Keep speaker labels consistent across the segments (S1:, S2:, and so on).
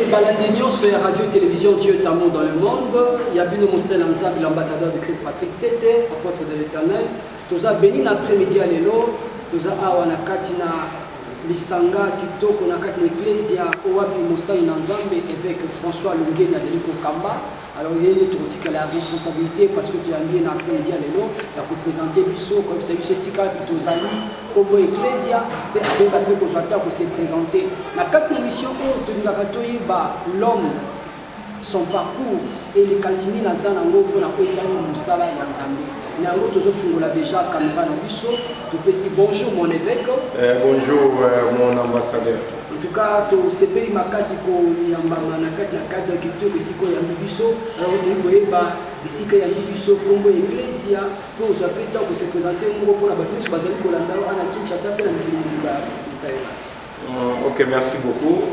S1: Balandinho sur Radio Télévision Dieu est amour dans le monde. Il y a Bino Moussel Anzab, l'ambassadeur de Christ Patrick Tété, apôtre de l'Éternel. Toza béni l'après-midi à l'élo. Toza awa na katina Lisanga Kitoko na katina Ecclesia Owapi Moussel Nanzambe avec François Lungue Nazeliko Kamba. Alors il y a la responsabilité parce que tu as mis l'après-midi à l'élo. Il y a pour présenter Bisso comme c'est Bisso Sika Pitozali, comme Ecclesia, et avec la préposata pour se présenter. La quatrième mission où tu nous as l'homme, son parcours et les cantines dans un angle pour la Oitani Moussala et Nzambe. Nous avons toujours fait déjà caméra dans Bisso. Tu peux dire bonjour mon évêque.
S2: Bonjour mon ambassadeur.
S1: En tout cas, tu sais pas makasi ko yambama na kati kitoko siko ya biso. Alors tu voyez ba sika ya biso Congo Ecclesia pour se présenter pour se présenter pour la bataille basée ko landa ana Kinshasa pe na Kinshasa.
S2: OK, merci beaucoup.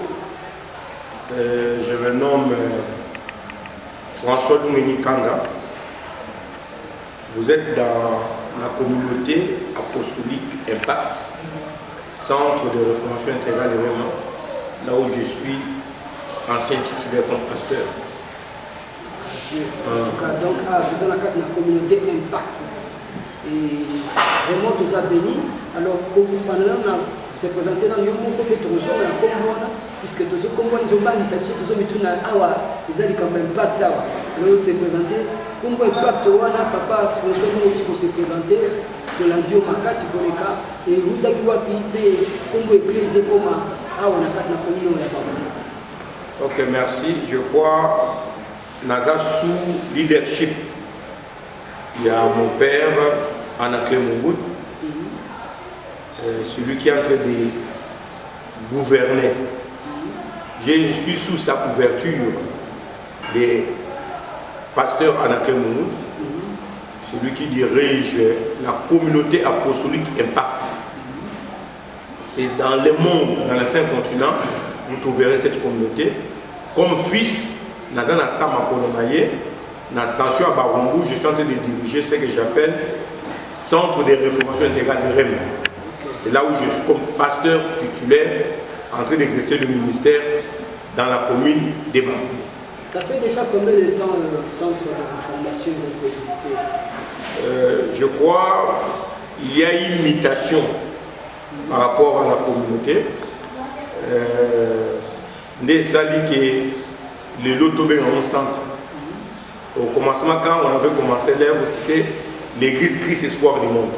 S2: Je me nomme François Doumini Kanga. Vous êtes dans la communauté apostolique Impact, centre de réformation intégrale et vraiment, là où je suis ancien titulaire comme pasteur.
S1: Donc, vous êtes dans la communauté Impact. Et vraiment, tout ça béni. Alors, pendant vous se présentez dans le monde comme toujours, puisque tous les Congolais, ils ont mal dit ça, tous les gens ils ont comme Impact. Alors, vous se présentez. Congo Impact, papa François Mouti pour se présenter. De la Dio Makasi pour les cas et vous avez vu Congo Ecclesia comme on a quatre napoléons là-bas.
S2: OK, merci. Je crois Naza sous leadership. Il y a mon père Anaklé Mungoud, celui qui est en train de gouverner. Je suis sous sa couverture des pasteurs Anaklé Mungoud. Celui qui dirige la communauté apostolique Impact. C'est dans le monde, dans les 5 continents, vous trouverez cette communauté. Comme fils, Nazana Sama Polonaye, dans la station à Barumbu, je suis en train de diriger ce que j'appelle Centre de réformation intégrale de REM. C'est là où je suis comme pasteur titulaire en train d'exercer le ministère dans la commune des Barumbu.
S1: Ça fait déjà combien de temps le centre d'information peut exister?
S2: Je crois qu'il y a une mutation par rapport à la communauté. Des salles que le Lotobé en centre. Au commencement, quand on avait commencé l'œuvre, c'était l'église Christ Espoir du monde.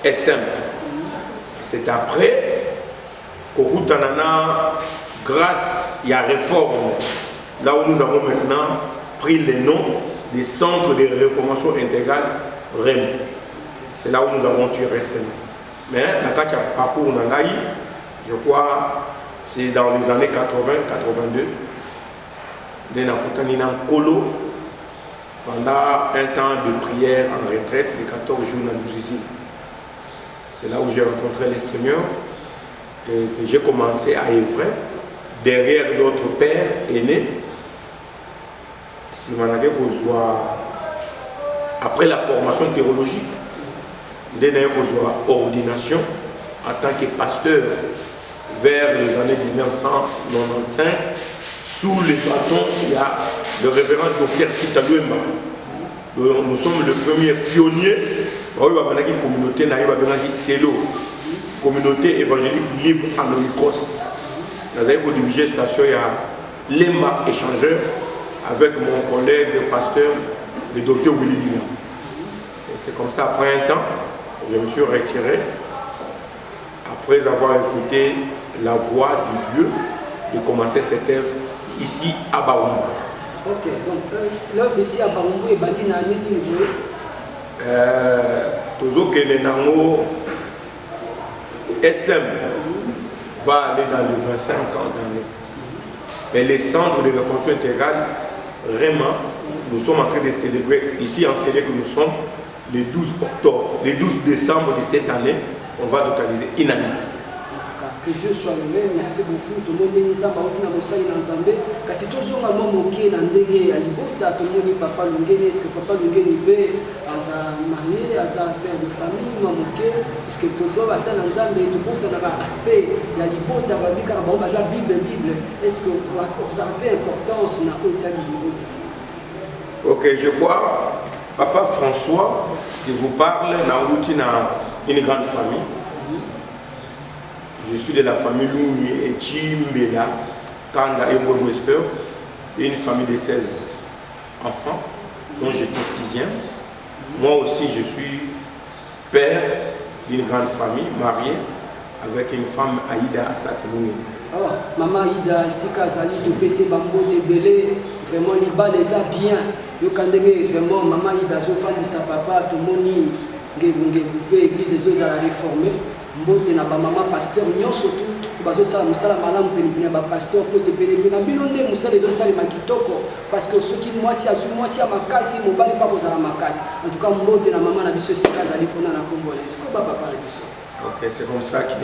S2: SM. C'est après qu'au Tanana, grâce à la réforme, là où nous avons maintenant pris les noms des centres de réformation intégrale REM. C'est là où nous avons tué récemment. Mais la Katia parcours Nangaï, je crois, c'est dans les années 80-82. Nous avons Kolo pendant un temps de prière en retraite, les 14 jours dans l'usine. C'est là où j'ai rencontré le Seigneur et que j'ai commencé à œuvrer derrière notre père aîné. Si après la formation théologique, il y a une ordination en tant que pasteur vers les années 1995. Sous les bâtons, il y a le révérend docteur Sita Luemba. Nous sommes le premier pionnier de la communauté communauté évangélique libre en Oikos. Nous avons dirigé la station Lemba échangeur avec mon collègue pasteur, le docteur Willy Bina. C'est comme ça, après un temps, je me suis retiré, après avoir écouté la voix de Dieu, de commencer cette œuvre ici à Barumbu.
S1: Ok, donc l'œuvre ici à Barumbu est bâtie dans l'année qui
S2: Tozo Kenenango SM va aller dans les 25 ans d'année. Mais les centres de réformation intégrale, vraiment, nous sommes en train de célébrer, ici en célèbre que nous sommes, le 12 octobre, le 12 décembre de cette année, on va totaliser une année.
S1: Que Dieu soit loué, merci beaucoup. Tout le monde est dans Nzambe. Car si toujours un moment qui est dans le Libota, tout le monde est papa Lungene. Est-ce que papa Lungene est marié, est père de famille, maman qui parce que tout le monde est dans Nzambe, tout le monde a un aspect. Il y a Libota, il y a Bible. Est-ce que vous accordez importance dans l'état du Libota?
S2: Ok, je crois, papa François, je vous parle dans une grande famille. Je suis de la famille Lungi et Chimbela, Kanda et Modo Esper, une famille de 16 enfants, dont j'étais 6e. Moi aussi, je suis père d'une grande famille, marié avec une femme, Aïda Assat Lungi.
S1: Oh, maman Aïda, Sika Zali, tu peux Bambo, Tebele, vraiment, les balles, les a bien. Yo kandenge vraiment, maman Aïda, zo femme de sa papa, tout le monde, l'église, les a réformé. Mbote na ba maman pasteur nyonso tu bazo sala musala malamu pene ba pasteur pote pene na bilonde musala zo sala makitoko parce que soki mwasi ya makasi mobali pa kozala makasi en tout cas mbote na maman na biso sika zali kona na Congo est-ce que baba parle biso.
S2: OK, c'est comme ça que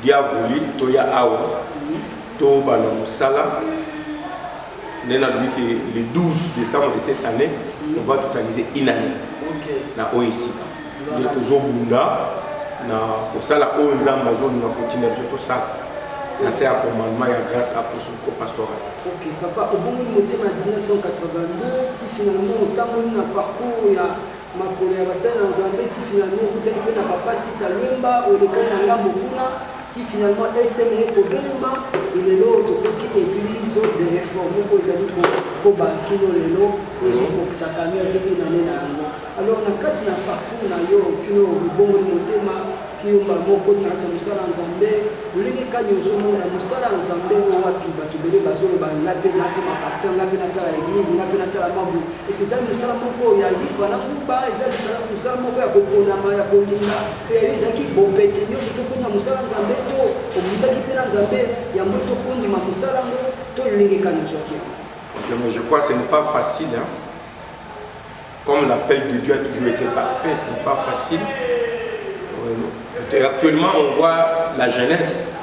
S2: Dieu a voulu toya awa to bana musala nena lui que le 12 décembre de cette année on va totaliser une année.
S1: OK.
S2: Na oisika. Nous tozo bunda na osala o nzamba zone na continuer surtout ça na c'est un commandement ya grâce à pour son pastoral.
S1: OK papa au bon moté en 1982 qui finalement autant na parcours ya makolo ya basala nzambe qui finalement utali pe na papa sita lwemba o le kana ngambo kuna qui finalement SME problème et l'autre petite église de réforme pour les amis pour bakino lelo ils ont pour ça camion de binane na yango. Alors na kati na parcours na yo kino bongo motema fiumba moko na tsa musala nzambe ulingi kanyo zomo na musala nzambe wapi batu bele bazolo ba ngape na ma pasteur ngape na sala église ngape na sala mabu est-ce que ça musala moko ya liba na muba ezali sala musala moko ya kopona ma ya kolinga pe ezaki bopete nyo surtout kuna musala nzambe to omutaki pe na nzambe ya moto kundi ma musala ngo to ulingi kanyo zoki.
S2: Mais je crois que ce n'est pas facile hein. Comme l'appel de Dieu a toujours été parfait, ce n'est pas facile. Actuellement, on voit la jeunesse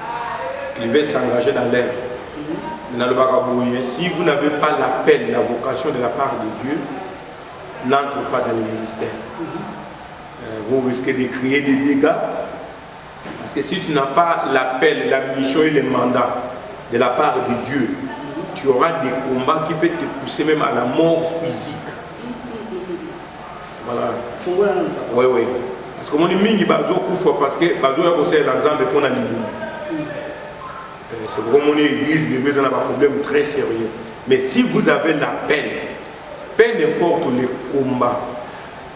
S2: qui veut s'engager dans l'œuvre. Si vous n'avez pas l'appel, la vocation de la part de Dieu, n'entre pas dans le ministère. Vous risquez de créer des dégâts. Parce que si tu n'as pas l'appel, la mission et le mandat de la part de Dieu, tu auras des combats qui peuvent te pousser même à la mort physique. Voilà. Oui, oui. Parce que mon mingi bazo koufa parce que bazo ya kosé l'ensemble pour na libu. C'est pourquoi mon église de a un problème très sérieux. Mais si vous avez l'appel, peu importe les combats,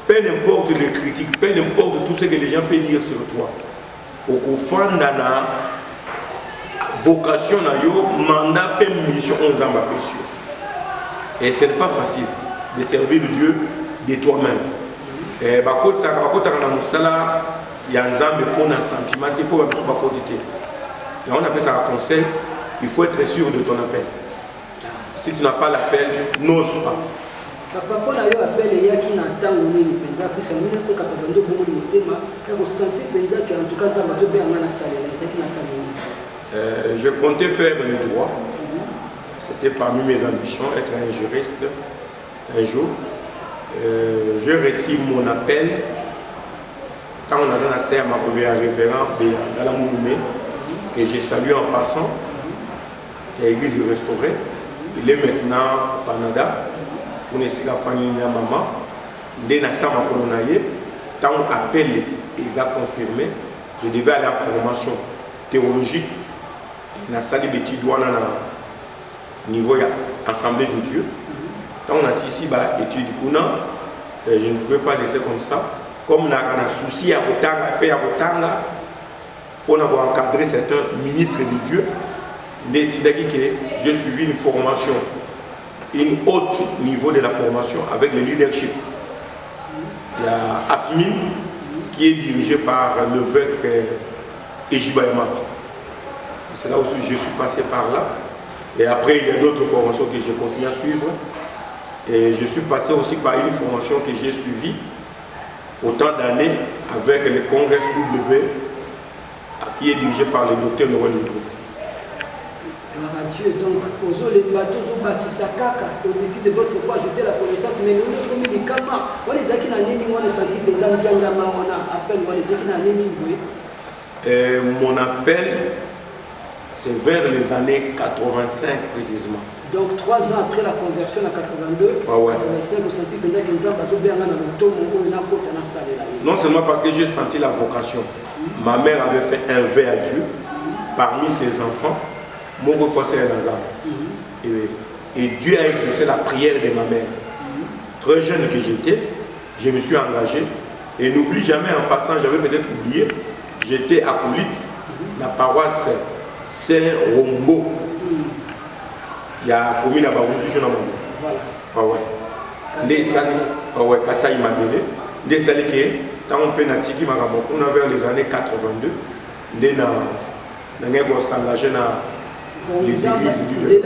S2: peu importe les critiques, peu importe tout ce que les gens peuvent dire sur toi, au kofan dana vocation na yo mandat pe mission on zamba péché. Et ce n'est pas facile de servir Dieu de toi-même. Et bakota na musala ya nzambe pour un sentiment et pour biso bakotité. Et on appelle ça un conseil, il faut être sûr de ton appel. Si tu n'as pas l'appel, n'ose pas.
S1: Papa pour yo appel ya ki na tango nini penza pisa 1982 bongo ni motema na ko sentir penza que en tout cas ça va se bien na salaire ça qui na tango.
S2: Je comptais faire le droit. C'était parmi mes ambitions être un juriste un jour. Je reçus mon appel quand on a un serre un référent de la Mouloumé que j'ai salué en passant. L'église restaurée. Il est maintenant au Canada. On est la famille de maman. Dès que ça m'a colonisé, quand on appelé, ils ont confirmé, je devais aller en formation théologique. Il a salé des petits doigts au niveau de l'Assemblée de Dieu. Quand on a ici étude je ne pouvais pas laisser comme ça. Comme on a un souci à Rotanga, pour encadrer certains ministres de Dieu, j'ai suivi une formation, un haut niveau de la formation avec le leadership. Il y a AFMI qui est dirigé par l'évêque Ejibaïma. C'est là où je suis passé par là. Et après, il y a d'autres formations que j'ai continué à suivre. Et je suis passé aussi par une formation que j'ai suivie autant d'années avec le Congrès W qui est dirigé par le docteur Noël Outrouf.
S1: Gloire à Dieu. Donc, les bateaux qui s'accacent au-dessus de votre foi, ajouter la connaissance. Mais nous, comme il est kama, on les a qui n'ont pas senti des ambiangaments, on a appel, on les a qui n'ont pas.
S2: Mon appel, c'est vers les années 85 précisément.
S1: Donc 3 ans après la conversion en 82, 85, vous sentez que
S2: non seulement parce que j'ai senti la vocation. Ma mère avait fait un vœu à Dieu parmi ses enfants. Et Dieu a exaucé la prière de ma mère. Très jeune que j'étais, je me suis engagé. Et n'oublie jamais, en passant, j'avais peut-être oublié, j'étais acolyte, la paroisse Saint-Rombo. Il y a commis là-bas, vous êtes voilà. Kassai Madele. Des salés qui, tant on peut n'attiquer ma gamme, on a vers les années 82, on a s'engagé dans les églises du
S1: Dieu.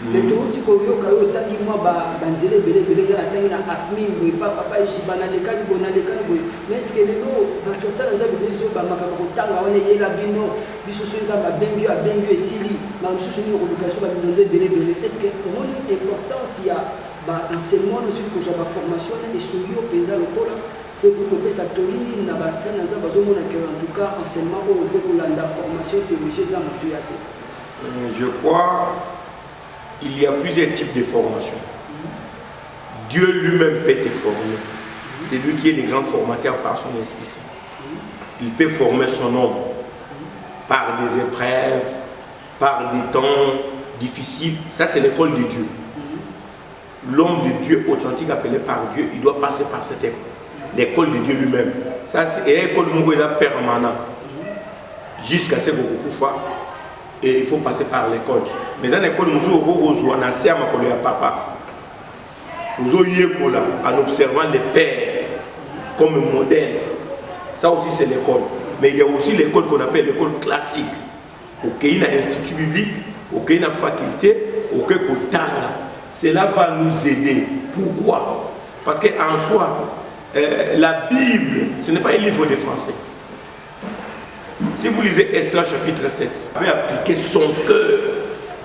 S1: Mais tout tu koyo kayo tangi moi banzele belé tangi na afmi boy papa jibana lekali bona lekali boy mais ce que les no ba ça les abezo ba makako tanga wana yela bino biso so nzamba bengi a bengi esili na biso so ni education ba bino belé est-ce que comment l'importance ya ba enseignement sur que ba formation et studio penza lokola pour que ça tolini na ba sana nzamba zo mona que en tout cas enseignement au ko landa formation théologie za mutuyate.
S2: Je crois il y a plusieurs types de formations. Dieu lui-même peut te former. C'est lui qui est le grand formateur par son Esprit Saint. Il peut former son homme par des épreuves, par des temps difficiles. Ça, c'est l'école de Dieu. L'homme de Dieu authentique appelé par Dieu, il doit passer par cette école. L'école de Dieu lui-même. Ça, c'est l'école permanente. Jusqu'à ce que vous et il faut passer par l'école. Mais dans l'école, nous avons papa. Nous avons en observant les pères comme modèle. Ça aussi c'est l'école. Mais il y a aussi l'école qu'on appelle l'école classique. Il y a un institut biblique, il y a une faculté, il y a cela va nous aider. Pourquoi? Parce qu'en soi, la Bible, ce n'est pas un livre de français. Si vous lisez Esther chapitre 7, vous avez appliqué son cœur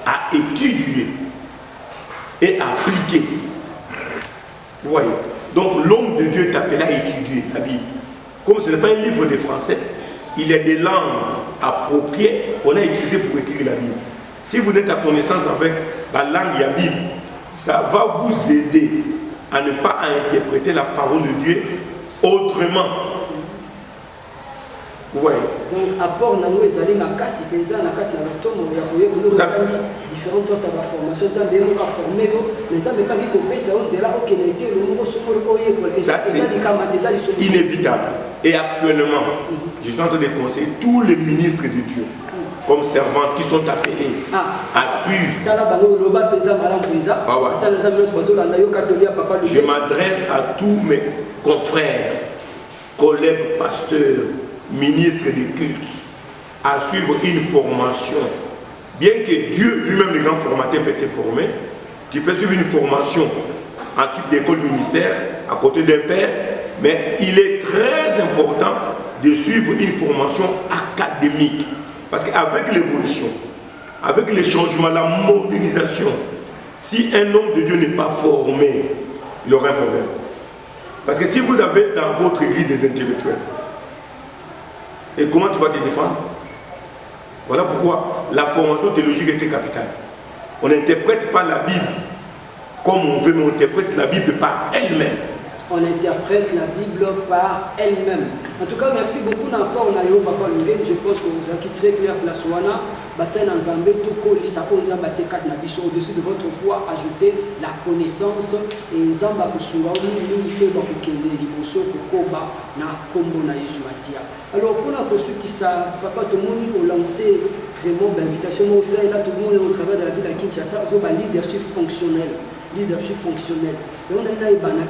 S2: à étudier et à appliquer. Vous voyez? Donc l'homme de Dieu est appelé à étudier la Bible. Comme ce n'est pas un livre de français, il y a des langues appropriées qu'on a utilisées pour écrire la Bible. Si vous êtes à connaissance avec la langue de la Bible, ça va vous aider à ne pas interpréter la parole de Dieu autrement. Ouais.
S1: Donc, apport na nous ezali na kasi penza na kati na tomo ya koye ko différentes sortes de formations ça bien on a formé mais ça me pas qui kopesa on zela OK na été le ngo somoro oye ko
S2: ça c'est inévitable et actuellement je suis en train de conseiller tous les ministres de Dieu comme servantes qui sont appelés à suivre. Je m'adresse à tous mes confrères, collègues, pasteurs, ministre de culte, à suivre une formation. Bien que Dieu lui-même, le grand formateur, peut te former, tu peux suivre une formation en type d'école ministère, à côté d'un père, mais il est très important de suivre une formation académique. Parce qu'avec l'évolution, avec les changements, la modernisation, si un homme de Dieu n'est pas formé, il aura un problème. Parce que si vous avez dans votre église des intellectuels, et comment tu vas te défendre? Voilà pourquoi la formation théologique était capitale. On n'interprète pas la Bible comme on veut, mais on interprète la Bible par elle-même.
S1: On interprète la Bible par elle-même. En tout cas, merci beaucoup encore Nayo Papa Lungen. Je pense que vous avez très clair la Soana. Bassin en Zambé, tout colis, ça peut nous abattre quatre nabisos au-dessus de votre foi, ajouter la connaissance et Zamba Kusuwa, nous peut pas kende liboso koba na kombo na Yesu Masia. Alors pour ceux qui savent, Papa tout le monde a lancé vraiment l'invitation au sein là tout le monde est au travers de la ville à Kinshasa, au leadership fonctionnel. Leadership fonctionnel. Et on a eu un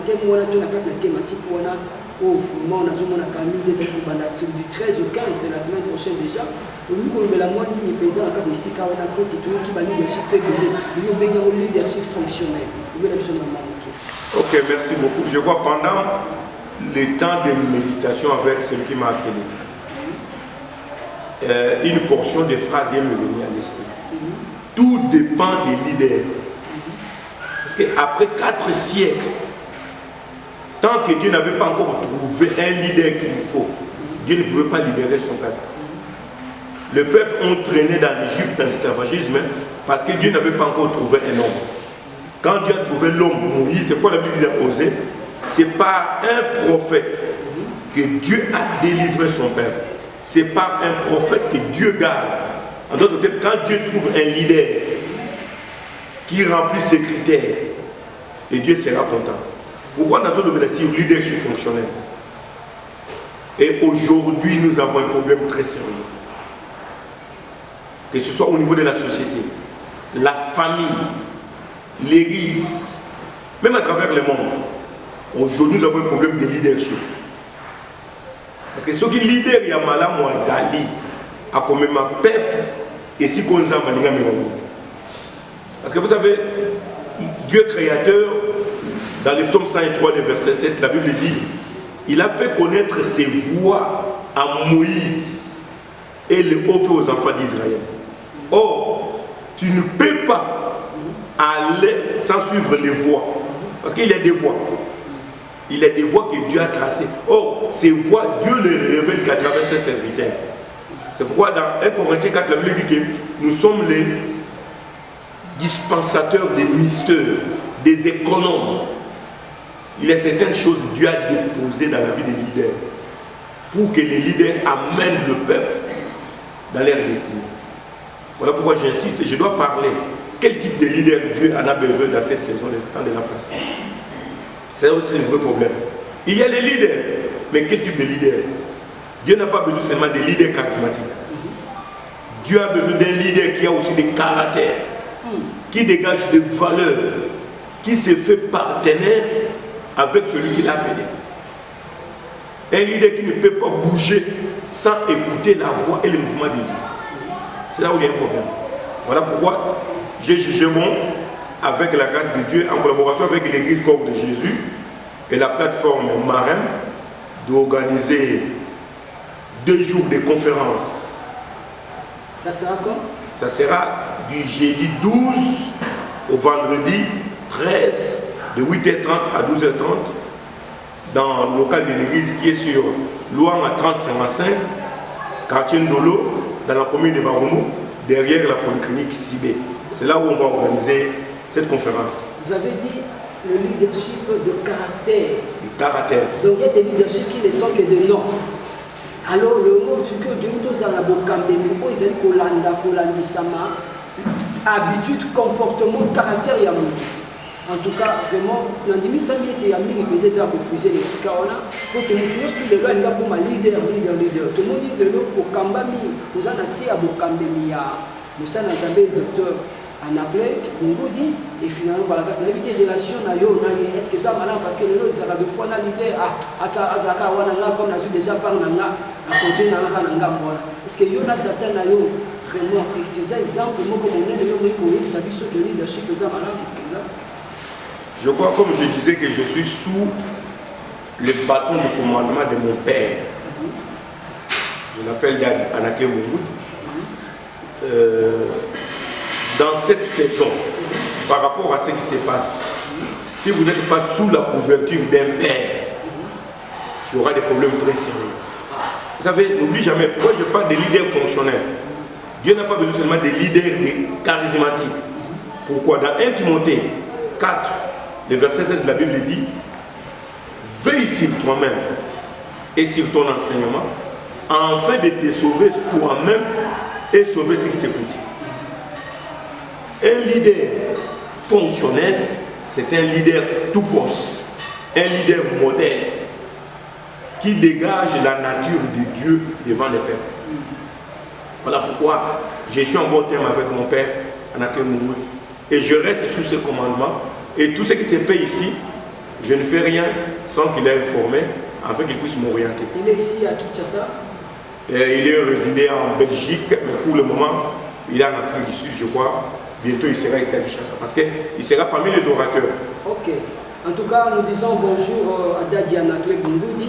S1: thème, on a une thématique, on a vraiment des du 13 au 15, c'est la semaine prochaine déjà. Au niveau de la moitié des paysans, on a des sika, on a un petit leadership leadership fonctionnel.
S2: Ok. Ok, merci beaucoup. Je crois pendant le temps de méditation avec celui qui m'a appelé, une portion de phrases vient me venir à l'esprit. Tout dépend des leaders. Parce qu'après 4 siècles, tant que Dieu n'avait pas encore trouvé un leader qu'il faut, Dieu ne pouvait pas libérer son peuple. Le peuple ont traîné dans l'Égypte, dans l'esclavagisme, parce que Dieu n'avait pas encore trouvé un homme. Quand Dieu a trouvé l'homme, Moïse, c'est quoi la Bible a osé? C'est par un prophète que Dieu a délivré son peuple. C'est par un prophète que Dieu garde. En d'autres termes, quand Dieu trouve un leader qui remplit ses critères, et Dieu sera content. Pourquoi dans ce domaine-ci, le leadership fonctionnel? Et aujourd'hui, nous avons un problème très sérieux. Que ce soit au niveau de la société, la famille, l'Église, même à travers le monde. Aujourd'hui, nous avons un problème de leadership. Parce que ceux qui leader, il y a malheur, moi, Zali, à comme ma peuple, et si qu'on a malinga mémoire. Parce que vous savez, Dieu créateur, dans le psaume 103, le verset 7, la Bible dit, il a fait connaître ses voies à Moïse et les a fait aux enfants d'Israël. Or, tu ne peux pas aller sans suivre les voies. Parce qu'il y a des voies. Il y a des voies que Dieu a tracées. Or, ces voies, Dieu les révèle qu'à travers ses serviteurs. C'est pourquoi dans 1 Corinthiens 4, la Bible dit que nous sommes les dispensateurs des mystères, des économes. Il y a certaines choses que Dieu a déposées dans la vie des leaders pour que les leaders amènent le peuple dans leur destinée. Voilà pourquoi j'insiste et je dois parler. Quel type de leader Dieu en a besoin dans cette saison de temps de la fin? C'est un vrai problème. Il y a les leaders, mais quel type de leader? Dieu n'a pas besoin seulement de leaders charismatiques. Dieu a besoin d'un leader qui a aussi des caractères, qui dégage des valeurs, qui se fait partenaire avec celui qui l'a appelé. Un leader qui ne peut pas bouger sans écouter la voix et le mouvement de Dieu. C'est là où il y a un problème. Voilà pourquoi j'ai jugé bon, avec la grâce de Dieu, en collaboration avec l'église Corps de Jésus et la plateforme Marin, d'organiser 2 jours de conférences.
S1: Ça sera quand? Ça
S2: sera du jeudi 12 au vendredi 13, de 8h30 à 12h30, dans le local de l'église qui est sur Louang à 3055, quartier Ndolo, dans la commune de Baroumou, derrière la polyclinique Sibé. C'est là où on va organiser cette conférence.
S1: Vous avez dit le leadership de caractère.
S2: De caractère.
S1: Donc il y a des leaderships qui ne sont que de noms. Alors le mot tu que Dieu a habitude, comportement, caractère et amour. En tout cas, vraiment, dans les minutes, il y a mis les gens pour poser les sicarola. Pour te montrer sur le loi, il y a comme un leader. Tout le monde dit de l'eau pour Kambami. Nous avons assez à Bokambemi. Nous avons un docteur en appelé, on dit, et finalement, par la grâce, on a évité des relations. Est-ce que ça va parce que le lot, il sera de fois un leader. Azaka, comme on a déjà parlé, à côté de est-ce qu'il y a data vraiment, et ces exemples, comme on est de l'eau, ça dit ce que le leadership est malade.
S2: Je crois, comme je disais, que je suis sous le bâton de commandement de mon père. Je l'appelle Yad Anaké Moumoud. Dans cette saison, par rapport à ce qui se passe, si vous n'êtes pas sous la couverture d'un père, tu auras des problèmes très sérieux. Vous savez, n'oublie jamais, pourquoi je parle de leaders fonctionnels? Dieu n'a pas besoin seulement de leaders charismatiques. Pourquoi? Dans 1 Timothée 4, le verset 16 de la Bible dit, veille sur toi-même et sur ton enseignement, afin de te sauver toi-même et sauver ceux qui t'écoutent. Un leader fonctionnel, c'est un leader tout poste, un leader modèle, qui dégage la nature de Dieu devant les peuples. Voilà pourquoi je suis en bon terme avec mon père, Anaké Moumoud, et je reste sous ses commandements. Et tout ce qui s'est fait ici, je ne fais rien sans qu'il ait informé, afin qu'il puisse m'orienter.
S1: Il est ici à Kinshasa?
S2: Il est résidé en Belgique, mais pour le moment, il est en Afrique du Sud, je crois. Bientôt, il sera ici à Kinshasa, parce qu'il sera parmi les orateurs.
S1: Ok. En tout cas, nous disons bonjour à Dadiana Klebungoudi.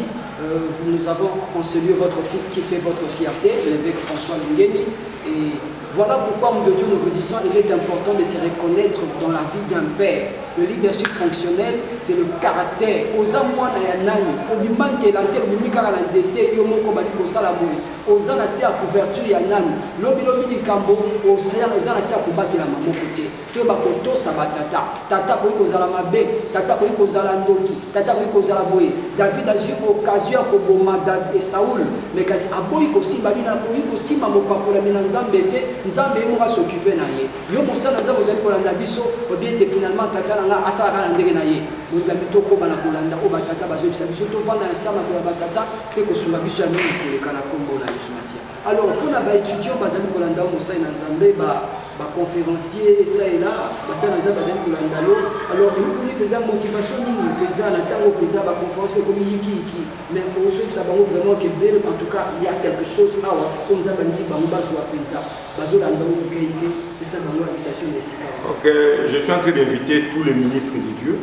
S1: Nous avons en ce lieu votre fils qui fait votre fierté, l'évêque François Lungeni. Et voilà pourquoi, homme de Dieu, nous vous disons il est important de se reconnaître dans la vie d'un père. Le leadership fonctionnel, c'est le caractère. Oza mwana ya nani, obimante lante obimika la nzete yo moko bali kosala boye. Oza na se ya couverture ya nani. Lobi likambo oza na se ya kobatela mama côté. To ba kotosa batata. Tata ko kozala mabe, tata ko kozala ndoki, tata ko kozala boye. David a eu occasion ko boma David et Saoul, mais kasi aboyi ko simba bina ko simba mopapola mina nzambe te, nzambe mo va s'occuper na ye. Yo mosala nzambe ozali ko landa biso, obiete finalement tata nga asaka na ndenge na ye. Molinga bitoko bana kolanda o batata bazo bisa biso to vanda na sama ko batata pe ko sumba biso ya mimi koleka na kombo na Yesu Masia. Alors pour na ba étudiant bazali kolanda o mosai na nzambe ba conférencier ça et là, basala nzambe bazali kolanda lo. Alors nous penza motivation nini penza na tango penza ba conférence pe communiquer qui mais aujourd'hui ça va vraiment que belle en tout cas il y a quelque chose là on nzambe ndi ba mbazo penza bazo landa o keike et ça dans l'invitation des sika.
S2: OK, je suis en train d'inviter tous les ministres de Dieu,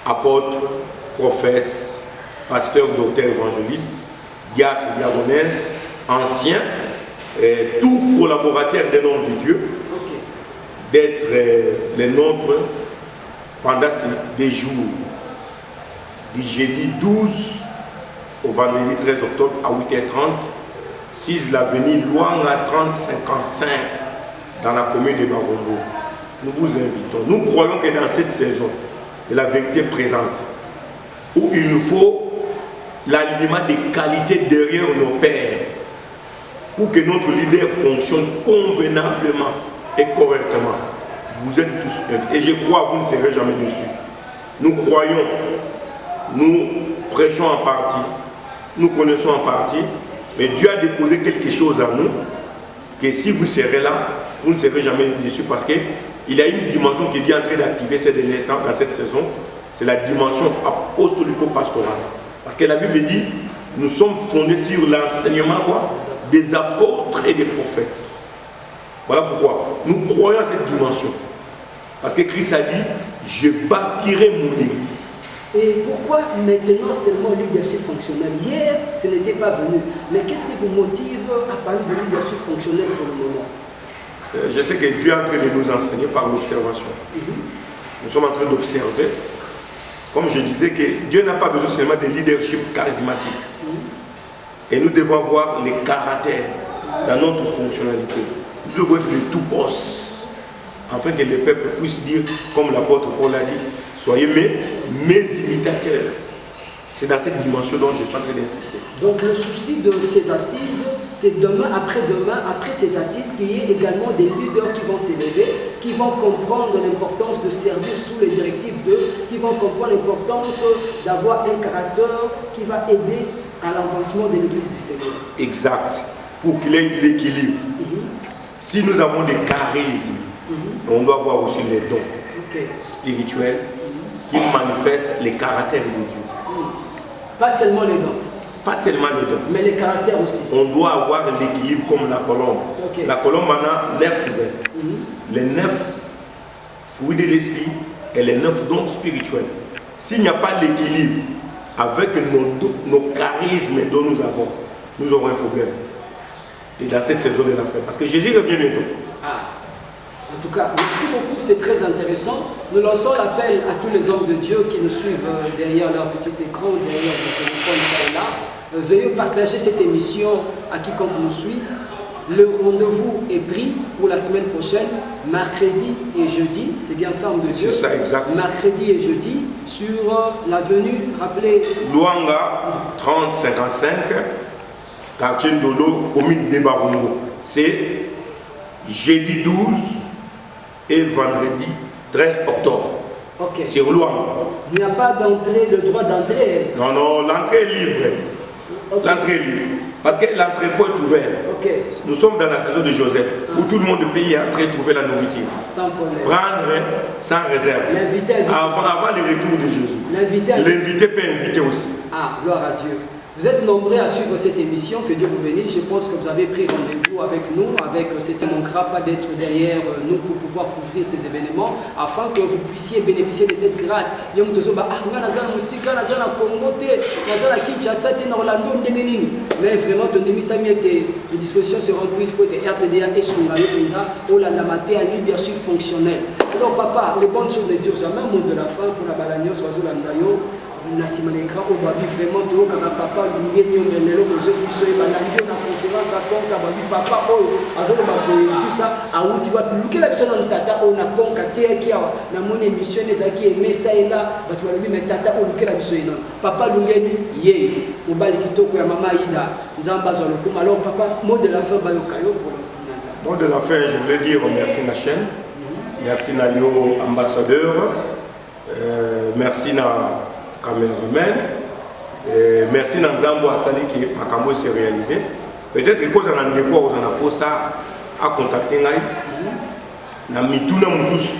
S2: apôtres, prophètes, pasteurs, docteurs, évangélistes, diacres, diaconesses, anciens, tout collaborateur des noms de Dieu, d'être les nôtres pendant ces 2 jours, du jeudi 12 au vendredi 13 octobre à 8h30, 6 l'avenue Luanga 3055 dans la commune de Barongo. Nous vous invitons. Nous croyons que dans cette saison, la vérité présente, où il nous faut l'alignement des qualités derrière nos pères, pour que notre leader fonctionne convenablement et correctement. Vous êtes tous invités. Et je crois que vous ne serez jamais dessus. Nous croyons, nous prêchons en partie, nous connaissons en partie, mais Dieu a déposé quelque chose en nous, que si vous serez là, vous ne serez jamais dessus, parce qu'il y a une dimension qui est Dieu en train d'activer ces derniers temps, dans cette saison, c'est la dimension apostolico-pastorale. Parce que la Bible dit, nous sommes fondés sur l'enseignement des apôtres et des prophètes. Voilà pourquoi nous croyons à cette dimension. Parce que Christ a dit, je bâtirai mon église.
S1: Et pourquoi maintenant seulement le leadership fonctionnel? Hier, ce n'était pas venu. Mais qu'est-ce qui vous motive à parler de leadership fonctionnel pour le moment?
S2: Je sais que Dieu est en train de nous enseigner par l'observation. Nous sommes en train d'observer. Comme je disais, que Dieu n'a pas besoin seulement de leadership charismatique. Et nous devons avoir les caractères dans notre fonctionnalité. Nous devons être de tout poste, afin que le peuple puisse dire, comme l'apôtre Paul a dit, soyez mes imitateurs. C'est dans cette dimension dont je suis en train d'insister.
S1: Donc le souci de ces assises, c'est demain, après ces assises, qu'il y ait également des leaders qui vont s'élever, qui vont comprendre l'importance de servir sous les directives d'eux, qui vont comprendre l'importance d'avoir un caractère qui va aider à l'avancement de l'Église du Seigneur.
S2: Exact. Pour qu'il y ait l'équilibre. Si nous avons des charismes, on doit avoir aussi les dons spirituels qui manifestent les caractères de Dieu.
S1: Pas seulement les dons.
S2: Pas seulement les dons.
S1: Mais les caractères aussi.
S2: On doit avoir l'équilibre comme la colombe. La colombe en a 9 ailes. Les 9 fruits de l'esprit et les 9 dons spirituels. S'il n'y a pas l'équilibre avec nos charismes dont nous aurons un problème. Et dans cette saison de la fin. Parce que Jésus revient bientôt.
S1: En tout cas, merci beaucoup, c'est très intéressant. Nous lançons l'appel à tous les hommes de Dieu qui nous suivent derrière leur petit écran, derrière leur téléphone, ça et là. Veuillez partager cette émission à quiconque nous suit. Le rendez-vous est pris pour la semaine prochaine, mercredi et jeudi. C'est bien ça, homme de Dieu.
S2: C'est ça, exact.
S1: Mercredi et jeudi, sur l'avenue, rappelez...
S2: Luanga, 3055, quartier Ndolo, commune de Barongo. C'est jeudi 12 et vendredi 13 octobre. Sur Luanga.
S1: Il n'y a pas d'entrée, le droit d'entrée.
S2: Non, l'entrée est libre. L'entrée est libre. Parce que l'entrepôt est ouvert. Nous sommes dans la saison de Joseph, où tout le monde paye et entrer trouver la nourriture.
S1: Sans problème.
S2: Prendre sans réserve. Avant le retour de Jésus. L'invité peut inviter aussi.
S1: Gloire à Dieu. Vous êtes nombreux à suivre cette émission, que Dieu vous bénisse. Je pense que vous avez pris rendez-vous avec nous, c'était mon manquera pas d'être derrière nous pour pouvoir couvrir ces événements, afin que vous puissiez bénéficier de cette grâce. Mais vraiment, les dispositions seront prises pour être RTDA et Soungalo Penza, ou la Namate à leadership fonctionnel. Alors papa, les bonnes choses de Dieu, jamais un mot de la fin pour la balagno, soit Landayo. Nasima l'écran au babi vraiment tout quand papa lui vient le monsieur qui soit balangué na conférence à compte babi papa oh azolo baboye tout ça a où tu vas luka la personne tata on a konka te qui a na mon émission les aki aimé ça et là tu vas lui mais tata on luka la personne non papa lungeni ye mobali kitoko ya mama Ida nzamba zo le kuma alors papa mot de la fin ba yokayo pour
S2: mot de la fin je voulais dire merci na chaîne merci na yo ambassadeur merci na cameraman, merci Nanzambo Asali qui ma cambo s'est réalisé. Peut-être que quand on a des quoi, on a posé ça à contacter Ngai. Na mituna musus.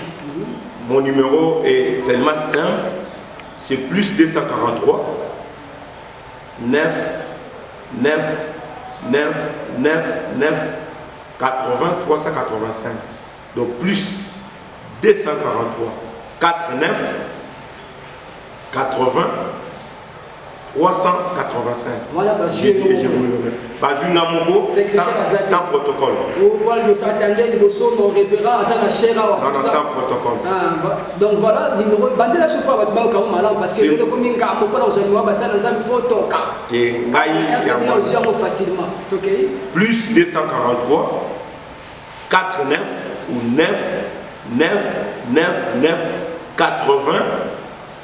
S2: Mon numéro est tellement simple, c'est plus 243 9 9 9 9 9 80 385. Donc plus 243 49 80 385.
S1: Voilà,
S2: Bazu Namogo, sans protocole.
S1: Non,
S2: sans protocole.
S1: Donc voilà, numéro. Bandela Soupa va te battre comme malin parce que le commun car pour aux animaux, ça nous a fait toka. Facilement.
S2: Plus 243 49 ou 9 9 9 9 80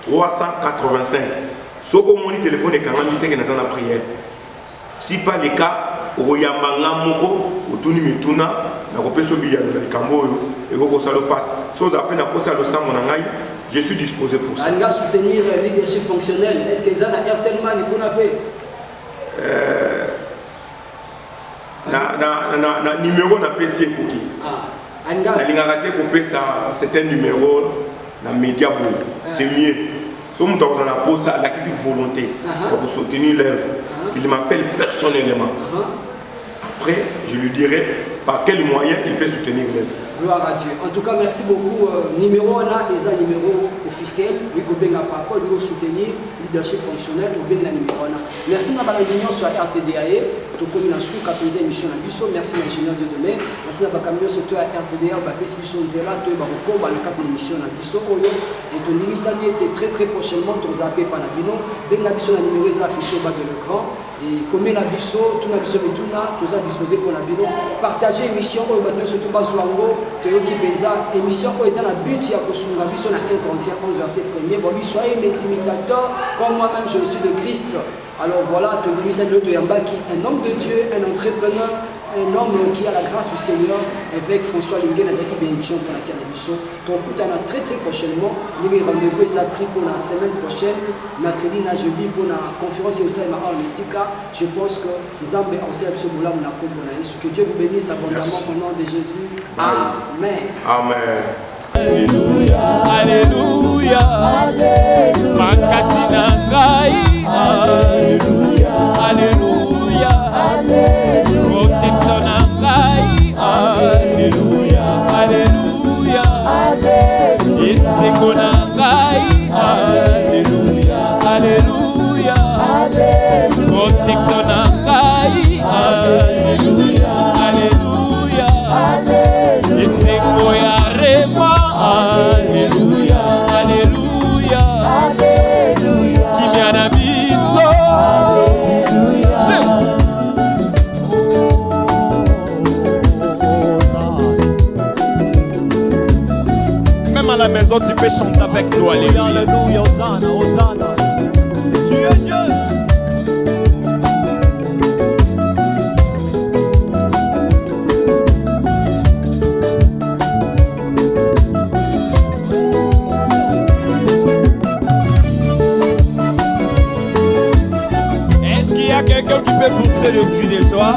S2: 385. Si vous avez un téléphone et que vous avez une prière, si pas le cas, vous avez un moko, vous avez un tuna, vous avez un cambo et vous avez un passe. Si vous avez un poste à l'ensemble, je suis disposé pour ça.
S1: Vous allez soutenir le leadership fonctionnel. Est-ce que vous avez un RTLman et vous avez
S2: un numéro de PC pour qui? C'est un numéro dans média. C'est mieux. Si vous avez un poste à la volonté pour soutenir l'œuvre, il m'appelle personnellement. Après, je lui dirai par quels moyens il peut soutenir l'œuvre.
S1: Gloire à Dieu. En tout cas, merci beaucoup. Numéro 1 est un numéro officiel. Oui, vous pouvez soutenir leadership fonctionnel. Vous pouvez numéro 1. Merci de la réunion sur RTDA. Tout comme la sous émission à Bisso. Merci l'ingénieur de demain. Merci de la camion surtout à RTDA. PSI Bisso Nzela. Tout le cap d'émission à Bisso. Et ton émission était très prochainement. Tu as appelé par la bino. Ben la Bisso la numéro est affiché au bas de l'écran. Et comme la Bisso, tout la Bisso et tout là, tout ça disposé pour la bino. Partagez l'émission au bas de surtout pas Zouango. Toyoki Penza, émission où ils ont le but de Kosunga, ils sont à 1 Corinthiens 11 verset 1er. Bon, soyez mes imitateurs, comme moi-même je suis de Christ. Alors voilà, Toyoki Yamba qui est un homme de Dieu, un entrepreneur, un homme qui a la grâce du Seigneur, avec François Linguet, dans une bénédiction pour la terre de Bissot. Donc, on a très prochainement. Les rendez-vous, ils ont pris pour la semaine prochaine, mercredi, jeudi, pour la conférence et aussi en Messika. Je pense que Zambé a aussi ce boulot, on a compris. Que Dieu vous bénisse abondamment au nom de Jésus. Amen.
S2: Amen.
S3: Alléluia, Alléluia, Alléluia, Makasina Ngai, Alléluia, Alléluia, Alléluia, protection Ngai, Alléluia, Alléluia, Alléluia, Eseko Ngai, Alléluia, Alléluia, Alléluia, protection Ngai, Alléluia, Alléluia, Alléluia, Eseko ya Alléluia, Alléluia, Alléluia, Kimiana Bisso, Alléluia, Jésus. Même à la maison, tu peux chanter avec nous, Alléluia. Alléluia, Hosanna, Hosanna. Tu es Dieu. Quelqu'un qui peut pousser le cri de joie.